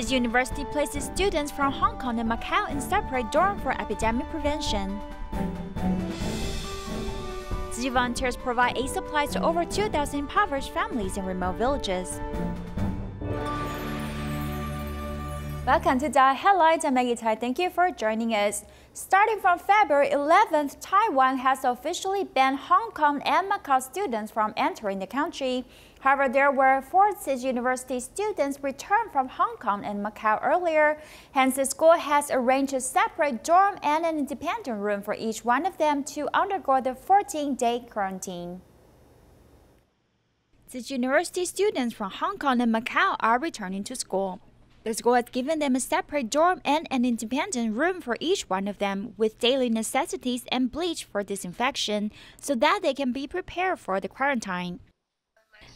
Tzu Chi University places students from Hong Kong and Macau in separate dorms for epidemic prevention. Tzu Chi volunteers provide aid supplies to over 2,000 impoverished families in remote villages. Welcome to the Headlines. I'm Maggie Tai. Thank you for joining us. Starting from February 11th, Taiwan has officially banned Hong Kong and Macau students from entering the country. However, there were 4 Tzu Chi University students returned from Hong Kong and Macau earlier. Hence, the school has arranged a separate dorm and an independent room for each one of them to undergo the 14-day quarantine. Tzu Chi University students from Hong Kong and Macau are returning to school. The school has given them a separate dorm and an independent room for each one of them, with daily necessities and bleach for disinfection, so that they can be prepared for the quarantine.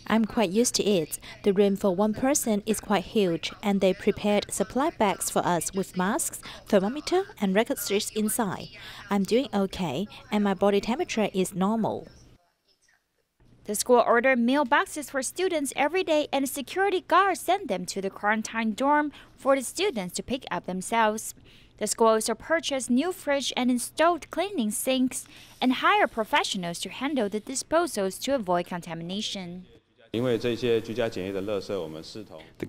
I'm quite used to it. The room for one person is quite huge, and they prepared supply bags for us with masks, thermometer, and record strips inside. I'm doing okay, and my body temperature is normal. The school ordered meal boxes for students every day, and a security guard sent them to the quarantine dorm for the students to pick up themselves. The school also purchased new fridge and installed cleaning sinks and hired professionals to handle the disposals to avoid contamination. The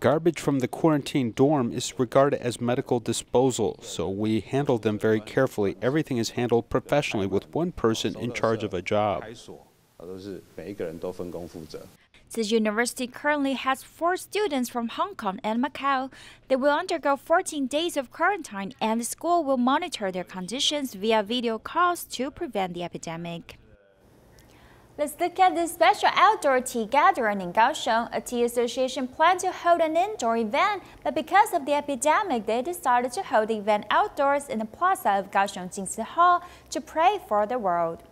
garbage from the quarantine dorm is regarded as medical disposal, so we handle them very carefully. Everything is handled professionally with one person in charge of a job. Tzu Chi University currently has 4 students from Hong Kong and Macau. They will undergo 14 days of quarantine, and the school will monitor their conditions via video calls to prevent the epidemic. Let's look at this special outdoor tea gathering in Kaohsiung. A tea association planned to hold an indoor event, but because of the epidemic, they decided to hold the event outdoors in the plaza of Kaohsiung Jinsi Hall to pray for the world.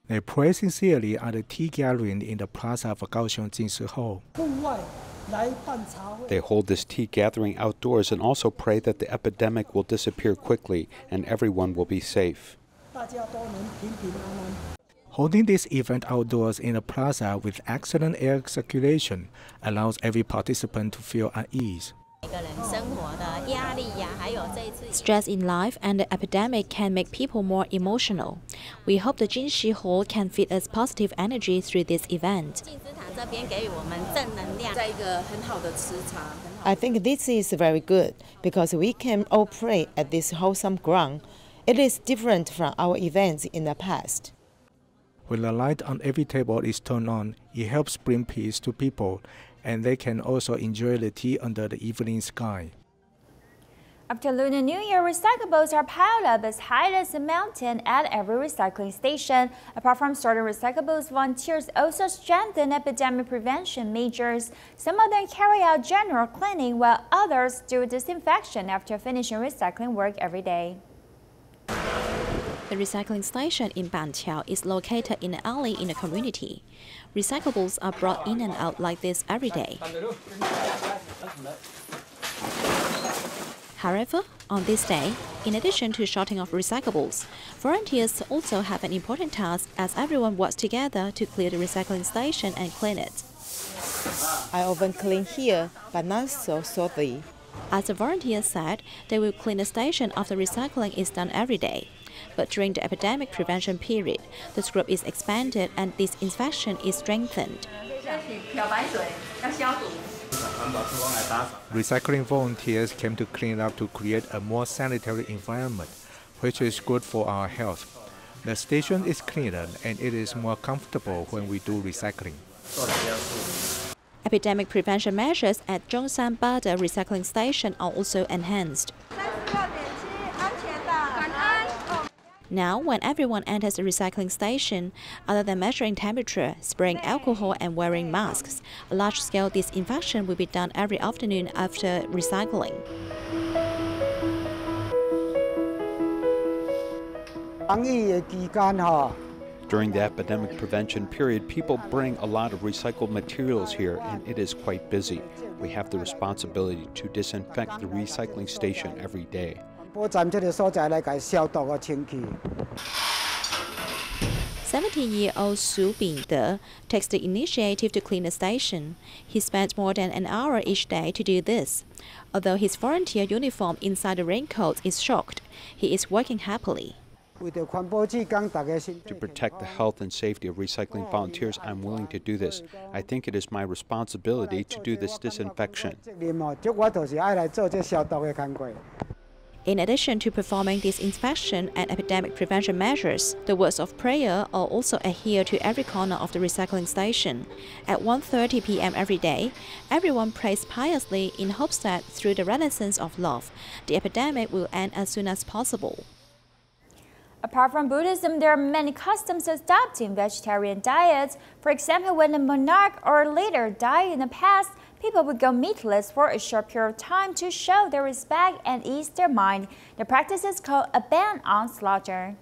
They pray sincerely at the tea gathering in the plaza of Kaohsiung Jinsi Hall. They hold this tea gathering outdoors and also pray that the epidemic will disappear quickly and everyone will be safe. Holding this event outdoors in the plaza with excellent air circulation allows every participant to feel at ease. Stress in life and the epidemic can make people more emotional. We hope the Jinsi Hall can feed us positive energy through this event. I think this is very good because we can all pray at this wholesome ground. It is different from our events in the past. When the light on every table is turned on, it helps bring peace to people, and they can also enjoy the tea under the evening sky. After Lunar New Year, recyclables are piled up as high as a mountain at every recycling station. Apart from sorting recyclables, volunteers also strengthen epidemic prevention measures. Some of them carry out general cleaning, while others do disinfection after finishing recycling work every day. The recycling station in Banqiao is located in an alley in the community. Recyclables are brought in and out like this every day. However, on this day, in addition to sorting of recyclables, volunteers also have an important task as everyone works together to clear the recycling station and clean it. I often clean here, but not so thoroughly. As the volunteers said, they will clean the station after recycling is done every day. But during the epidemic prevention period, this group is expanded and disinfection is strengthened. Recycling volunteers came to clean up to create a more sanitary environment, which is good for our health. The station is cleaner and it is more comfortable when we do recycling. Epidemic prevention measures at Zhongshan Bada recycling station are also enhanced. Now, when everyone enters the recycling station, other than measuring temperature, spraying alcohol and wearing masks, a large-scale disinfection will be done every afternoon after recycling. During the epidemic prevention period, people bring a lot of recycled materials here and it is quite busy. We have the responsibility to disinfect the recycling station every day. 17-year-old Su Bingde takes the initiative to clean the station. He spends more than an hour each day to do this. Although his volunteer uniform inside the raincoat is shocked, he is working happily. To protect the health and safety of recycling volunteers, I'm willing to do this. I think it is my responsibility to do this disinfection. In addition to performing disinfection and epidemic prevention measures, the words of prayer are also adhered to every corner of the recycling station. At 1:30 p.m. every day, everyone prays piously in hopes that through the renaissance of love, the epidemic will end as soon as possible. Apart from Buddhism, there are many customs adopting vegetarian diets. For example, when a monarch or leader died in the past, people would go meatless for a short period of time to show their respect and ease their mind. The practice is called a ban on slaughter.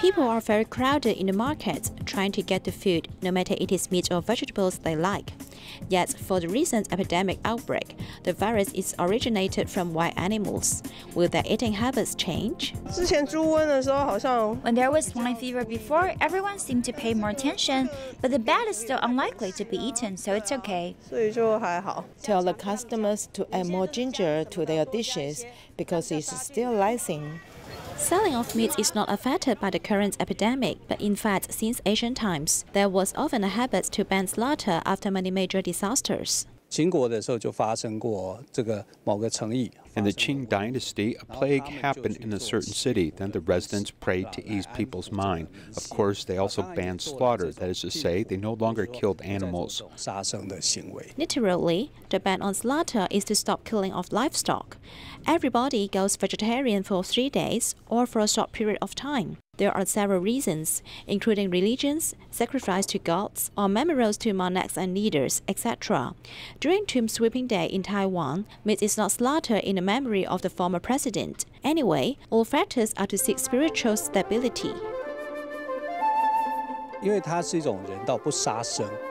People are very crowded in the markets, trying to get the food, no matter it is meat or vegetables they like. Yet, for the recent epidemic outbreak, the virus is originated from wild animals. Will their eating habits change? When there was swine fever before, everyone seemed to pay more attention, but the bat is still unlikely to be eaten, so it's okay. Tell the customers to add more ginger to their dishes because it's still lysine. Selling of meat is not affected by the current epidemic, but in fact, since ancient times, there was often a habit to ban slaughter after many major disasters. In the Qing dynasty, a plague happened in a certain city. Then the residents prayed to ease people's mind. Of course, they also banned slaughter. That is to say, they no longer killed animals. Literally, the ban on slaughter is to stop killing of livestock. Everybody goes vegetarian for 3 days or for a short period of time. There are several reasons, including religions, sacrifice to gods, or memorials to monarchs and leaders, etc. During Tomb Sweeping Day in Taiwan, meat is not slaughtered in the memory of the former president. Anyway, all factors are to seek spiritual stability.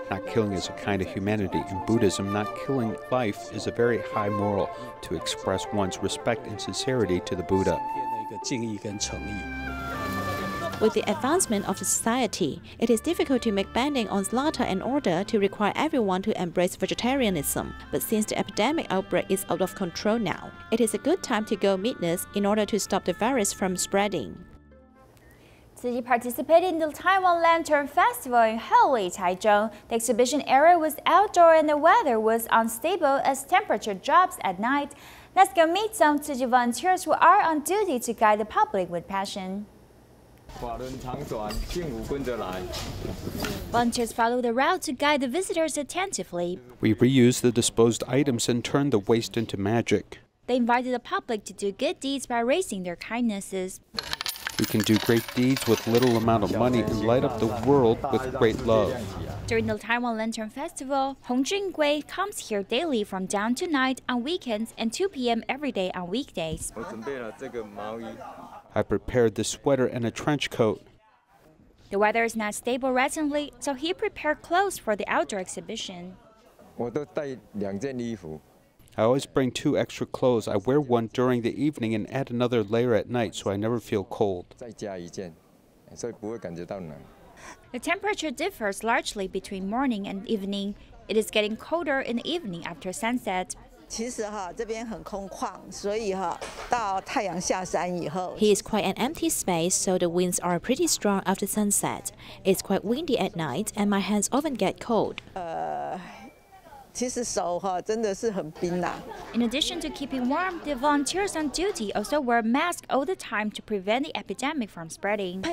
Not killing is a kind of humanity. In Buddhism, not killing life is a very high moral, to express one's respect and sincerity to the Buddha. With the advancement of the society, it is difficult to make banning on slaughter in order to require everyone to embrace vegetarianism. But since the epidemic outbreak is out of control now, it is a good time to go meatless in order to stop the virus from spreading. Tzu Chi participated in the Taiwan Lantern Festival in Houli, Taichung. The exhibition area was outdoor and the weather was unstable as temperature drops at night. Let's go meet some Tzu Chi volunteers who are on duty to guide the public with passion. Volunteers follow the route to guide the visitors attentively. We reuse the disposed items and turn the waste into magic. They invited the public to do good deeds by raising their kindnesses. We can do great deeds with little amount of money and light up the world with great love. During the Taiwan Lantern Festival, Hong Gui comes here daily from dawn to night on weekends and 2 p.m. every day on weekdays. I prepared this sweater and a trench coat. The weather is not stable recently, so he prepared clothes for the outdoor exhibition. I always bring 2 extra clothes. I wear one during the evening and add another layer at night so I never feel cold. The temperature differs largely between morning and evening. It is getting colder in the evening after sunset. He is quite an empty space, so the winds are pretty strong after sunset. It's quite windy at night and my hands often get cold. In addition to keeping warm, the volunteers on duty also wear masks all the time to prevent the epidemic from spreading.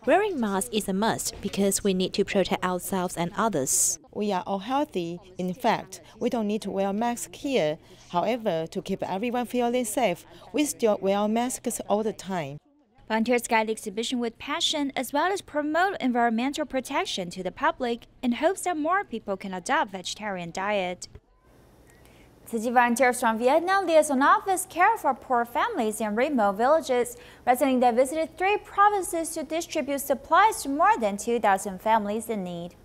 Wearing masks is a must because we need to protect ourselves and others. We are all healthy. In fact, we don't need to wear masks here. However, to keep everyone feeling safe, we still wear masks all the time. Volunteers guide the exhibition with passion as well as promote environmental protection to the public in hopes that more people can adopt vegetarian diet. Tzu Chi volunteers from Vietnam Liaison office care for poor families in remote villages. Recently, they visited 3 provinces to distribute supplies to more than 2,000 families in need.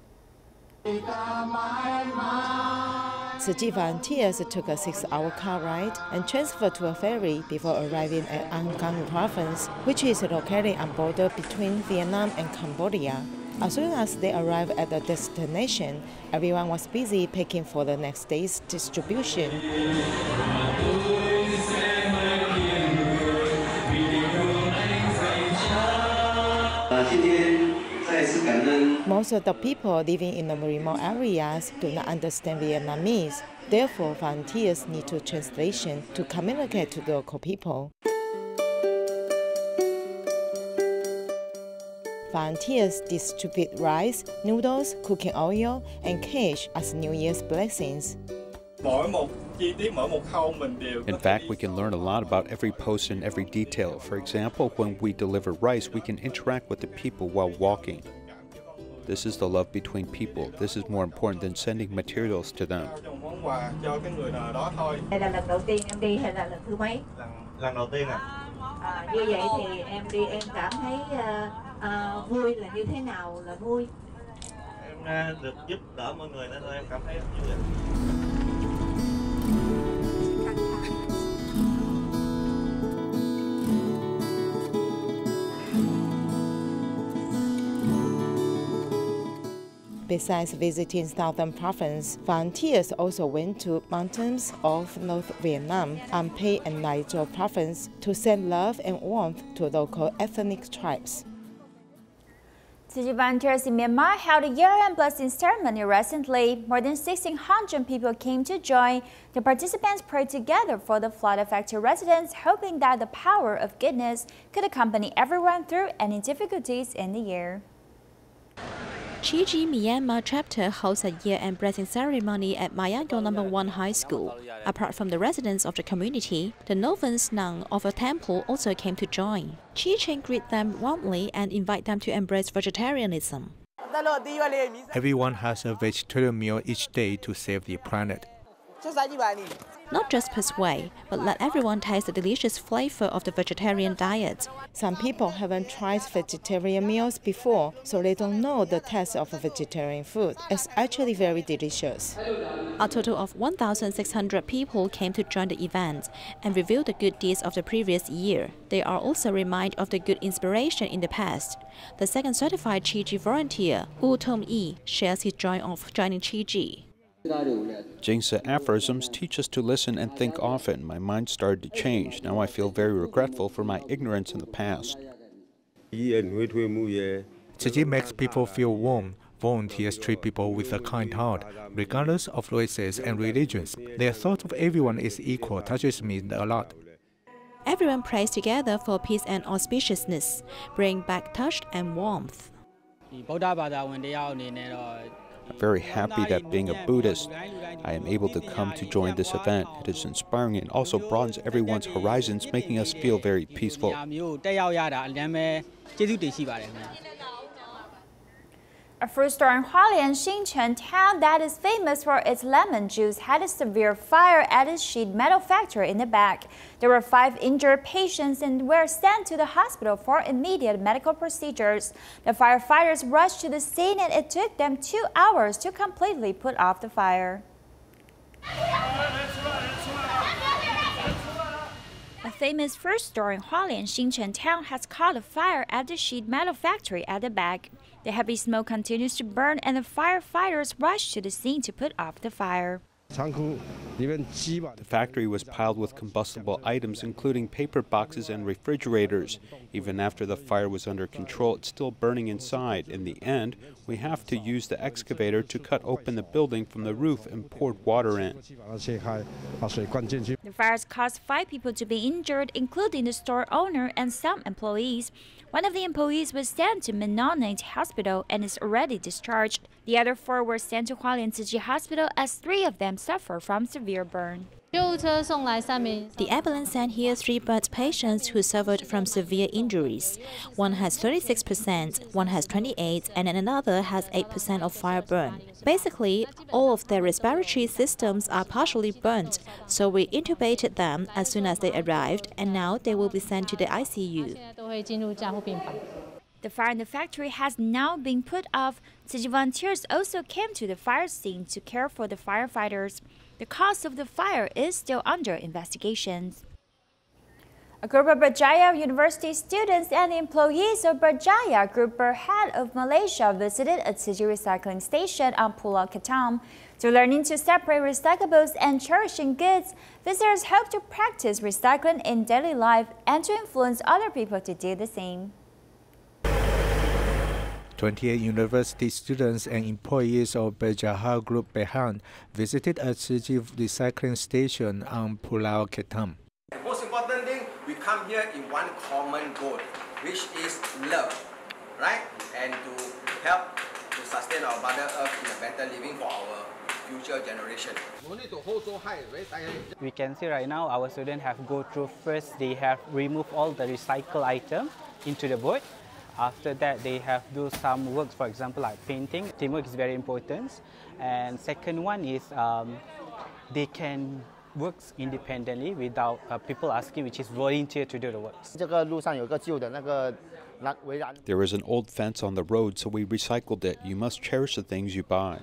Tzu Chi volunteers took a 6-hour car ride and transferred to a ferry before arriving at Hong Kong province, which is located on border between Vietnam and Cambodia. As soon as they arrived at the destination, everyone was busy packing for the next day's distribution. Most of the people living in the remote areas do not understand Vietnamese. Therefore, volunteers need to translation to communicate to the local people. Volunteers distribute rice, noodles, cooking oil, and cash as New Year's blessings. In fact, we can learn a lot about every post and every detail. For example, when we deliver rice, we can interact with the people while walking. This is the love between people. This is more important than sending materials to them. Như vậy thì em đi em cảm thấy vui là như thế nào là vui? Em được giúp đỡ mọi người nên em cảm thấy vui. Besides visiting Southern Province, volunteers also went to mountains of North Vietnam, An Phe and Lai Châu Province to send love and warmth to local ethnic tribes. Tzu Chi volunteers in Myanmar held a year-end blessing ceremony recently. More than 1,600 people came to join. The participants prayed together for the flood-affected residents, hoping that the power of goodness could accompany everyone through any difficulties in the year. Tzu Chi Myanmar chapter holds a year-end blessing ceremony at Mayango No. 1 High School. Apart from the residents of the community, the novice nun of a temple also came to join. Chi Ching greet them warmly and invite them to embrace vegetarianism. Everyone has a vegetarian meal each day to save the planet. Not just persuade, but let everyone taste the delicious flavor of the vegetarian diet. Some people haven't tried vegetarian meals before, so they don't know the taste of vegetarian food. It's actually very delicious. A total of 1,600 people came to join the event and review the good deeds of the previous year. They are also reminded of the good inspiration in the past. The second certified Tzu Chi volunteer, Wu Tong Yi, shares his joy of joining Tzu Chi. Jingsa aphorisms teach us to listen and think often. My mind started to change. Now I feel very regretful for my ignorance in the past. Tzu Chi makes people feel warm. Volunteers treat people with a kind heart, regardless of races and religions. Their thought of everyone is equal touches me a lot. Everyone prays together for peace and auspiciousness, bring back touch and warmth. I'm very happy that being a Buddhist, I am able to come to join this event. It is inspiring and also broadens everyone's horizons, making us feel very peaceful. A fruit store in Hualien, Xinchen town that is famous for its lemon juice had a severe fire at its sheet metal factory in the back. There were 5 injured patients and were sent to the hospital for immediate medical procedures. The firefighters rushed to the scene and it took them 2 hours to completely put off the fire. A famous fruit store in Hualien, Xinchen town has caught a fire at the sheet metal factory at the back. The heavy smoke continues to burn and the firefighters rushed to the scene to put off the fire. The factory was piled with combustible items, including paper boxes and refrigerators. Even after the fire was under control, it's still burning inside. In the end, we have to use the excavator to cut open the building from the roof and pour water in. The fires caused 5 people to be injured, including the store owner and some employees. One of the employees was sent to Mennonite Hospital and is already discharged. The other 4 were sent to Hualien Tzu Chi Hospital as 3 of them suffer from severe burn. The ambulance sent here 3 burnt patients who suffered from severe injuries. One has 36%, one has 28%, and another has 8% of fire burn. Basically, all of their respiratory systems are partially burnt, so we intubated them as soon as they arrived, and now they will be sent to the ICU. The fire in the factory has now been put off. Tzu Chi volunteers also came to the fire scene to care for the firefighters. The cause of the fire is still under investigation. A group of Berjaya University students and employees of Berjaya Group Berhad of Malaysia visited a Tzu Chi recycling station on Pulau Ketam. To learning to separate recyclables and cherishing goods, visitors hope to practice recycling in daily life and to influence other people to do the same. 28 university students and employees of Berjaya Group Berhad visited a Tzu Chi recycling station on Pulau Ketam. Most important thing, we come here in one common goal, which is love, right? And to help to sustain our Mother Earth in a better living for our future generation. We can see right now our students have go through first, they have removed all the recycled item into the boat. After that, they have do some works, for example, like painting. Teamwork is very important. And second one is they can work independently without people asking, which is volunteer to do the works. There is an old fence on the road, so we recycled it. You must cherish the things you buy.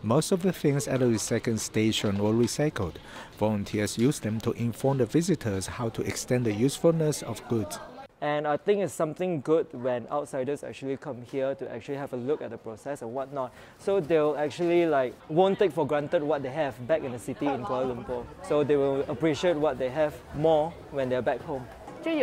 Most of the things at the recycling station were recycled. Volunteers used them to inform the visitors how to extend the usefulness of goods. And I think it's something good when outsiders actually come here to actually have a look at the process and whatnot. So they'll actually won't take for granted what they have back in the city in Kuala Lumpur. So they will appreciate what they have more when they're back home. I'm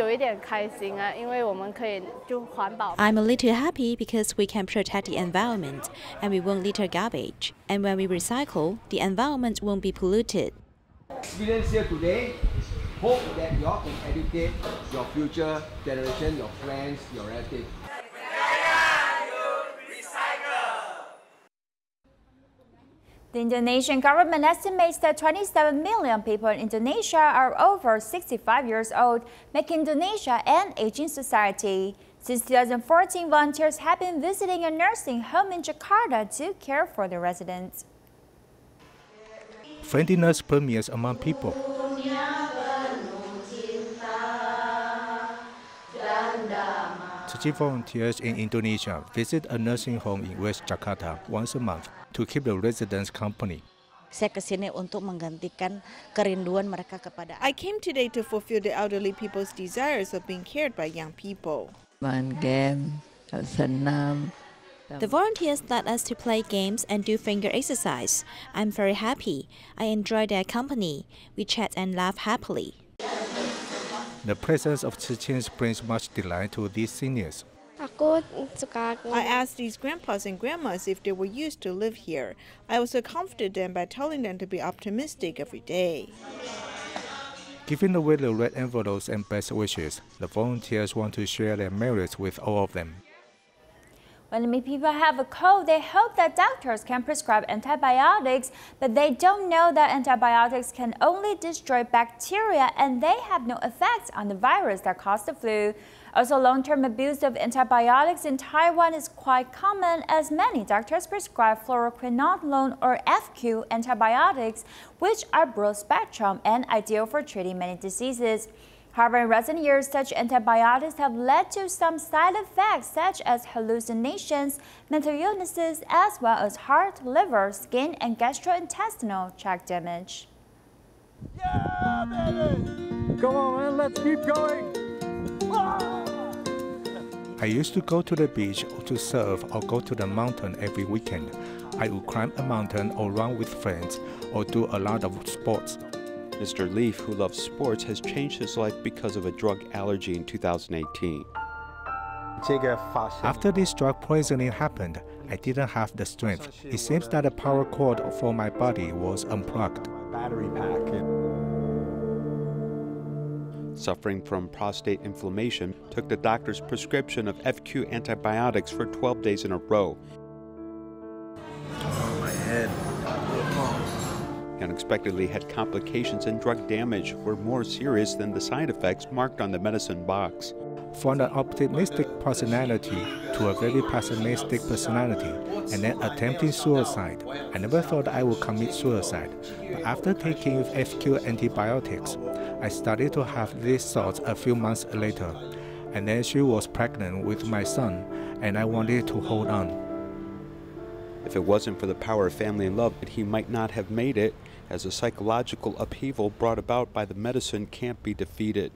a little happy because we can protect the environment and we won't litter garbage. And when we recycle, the environment won't be polluted. Experience here today, hope that you all can educate your future generation, your friends, your relatives. The Indonesian government estimates that 27 million people in Indonesia are over 65 years old, making Indonesia an aging society. Since 2014, volunteers have been visiting a nursing home in Jakarta to care for the residents. Friendliness permeates among people. Tzu Chi volunteers in Indonesia visit a nursing home in West Jakarta once a month to keep the residents company. I came today to fulfill the elderly people's desires of being cared by young people. The volunteers let us to play games and do finger exercise. I'm very happy. I enjoy their company. We chat and laugh happily. The presence of Tzu Chi brings much delight to these seniors. I asked these grandpas and grandmas if they were used to live here. I also comforted them by telling them to be optimistic every day. Giving away the red envelopes and best wishes, the volunteers want to share their merits with all of them. When many people have a cold, they hope that doctors can prescribe antibiotics, but they don't know that antibiotics can only destroy bacteria and they have no effect on the virus that caused the flu. Also, long-term abuse of antibiotics in Taiwan is quite common as many doctors prescribe fluoroquinolone or FQ antibiotics, which are broad-spectrum and ideal for treating many diseases. However, in recent years, such antibiotics have led to some side effects such as hallucinations, mental illnesses, as well as heart, liver, skin, and gastrointestinal tract damage. Yeah, baby! Come on, man, let's keep going! I used to go to the beach or to surf or go to the mountain every weekend. I would climb a mountain or run with friends or do a lot of sports. Mr. Leaf, who loves sports, has changed his life because of a drug allergy in 2018. After this drug poisoning happened, I didn't have the strength. It seems that the power cord for my body was unplugged. Battery pack. Suffering from prostate inflammation, took the doctor's prescription of FQ antibiotics for 12 days in a row. Oh, my head. Unexpectedly had complications and drug damage were more serious than the side effects marked on the medicine box. From an optimistic personality to a very pessimistic personality, and then attempting suicide. I never thought I would commit suicide, but after taking FQ antibiotics, I started to have these thoughts a few months later, and then she was pregnant with my son, and I wanted to hold on. If it wasn't for the power of family and love, he might not have made it. as the psychological upheaval brought about by the medicine can't be defeated.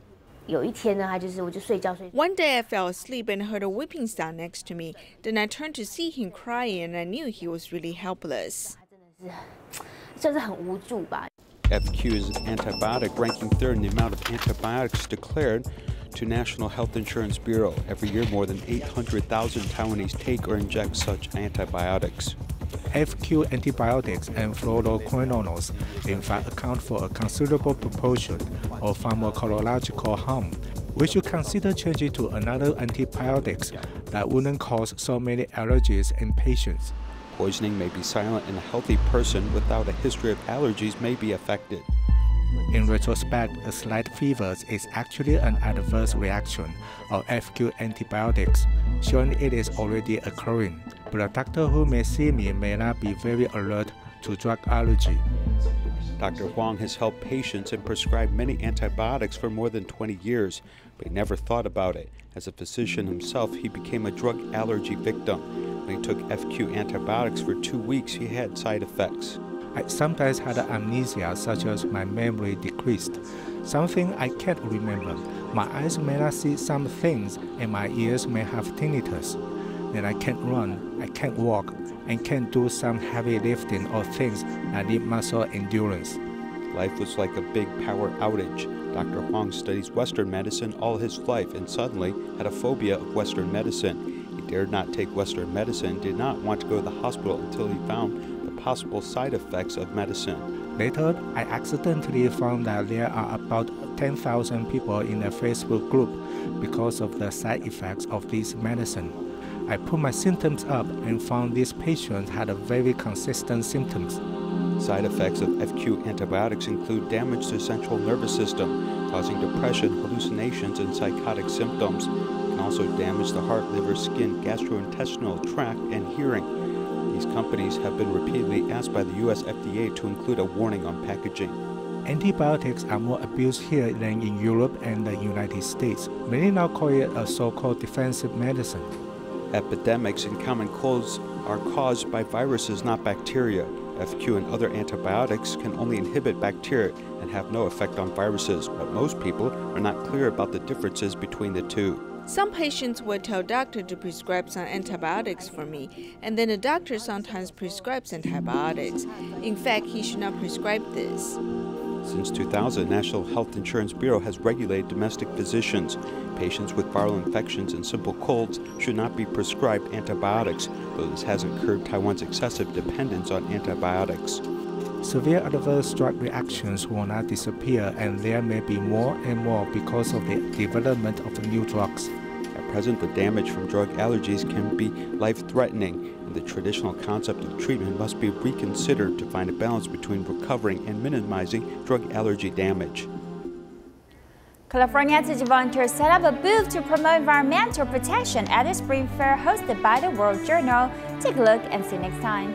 One day I fell asleep and heard a weeping sound next to me. Then I turned to see him crying and I knew he was really helpless. FQ is an antibiotic ranking third in the amount of antibiotics declared to National Health Insurance Bureau. Every year, more than 800,000 Taiwanese take or inject such antibiotics. FQ antibiotics and fluoroquinolones in fact account for a considerable proportion of pharmacological harm. We should consider changing to another antibiotics that wouldn't cause so many allergies in patients. Poisoning may be silent and a healthy person without a history of allergies may be affected. In retrospect, a slight fever is actually an adverse reaction of FQ antibiotics, showing it is already occurring. But a doctor who may see me may not be very alert to drug allergy. Dr. Huang has helped patients and prescribed many antibiotics for more than 20 years, but he never thought about it. As a physician himself, he became a drug allergy victim. When he took FQ antibiotics for 2 weeks, he had side effects. I sometimes had amnesia, such as my memory decreased. Something I can't remember. My eyes may not see some things, and my ears may have tinnitus. Then I can't run, I can't walk, and can't do some heavy lifting or things that need muscle endurance. Life was like a big power outage. Dr. Huang studies Western medicine all his life and suddenly had a phobia of Western medicine. He dared not take Western medicine, did not want to go to the hospital until he found the possible side effects of medicine. Later, I accidentally found that there are about 10,000 people in a Facebook group because of the side effects of this medicine. I put my symptoms up and found these patients had a very consistent symptoms. Side effects of FQ antibiotics include damage to the central nervous system, causing depression, hallucinations, and psychotic symptoms. It can also damage the heart, liver, skin, gastrointestinal tract, and hearing. These companies have been repeatedly asked by the US FDA to include a warning on packaging. Antibiotics are more abused here than in Europe and the United States. Many now call it a so-called defensive medicine. Epidemics and common colds are caused by viruses, not bacteria. FQ and other antibiotics can only inhibit bacteria and have no effect on viruses, but most people are not clear about the differences between the two. Some patients will tell doctor to prescribe some antibiotics for me, and then the doctor sometimes prescribes antibiotics. In fact, he should not prescribe this. Since 2000, the National Health Insurance Bureau has regulated domestic physicians. Patients with viral infections and simple colds should not be prescribed antibiotics, though this hasn't curbed Taiwan's excessive dependence on antibiotics. Severe adverse drug reactions will not disappear, and there may be more and more because of the development of new drugs. At present, the damage from drug allergies can be life-threatening, and the traditional concept of treatment must be reconsidered to find a balance between recovering and minimizing drug allergy damage. California Tzu Chi volunteers set up a booth to promote environmental protection at the spring fair hosted by the World Journal. Take a look and see you next time.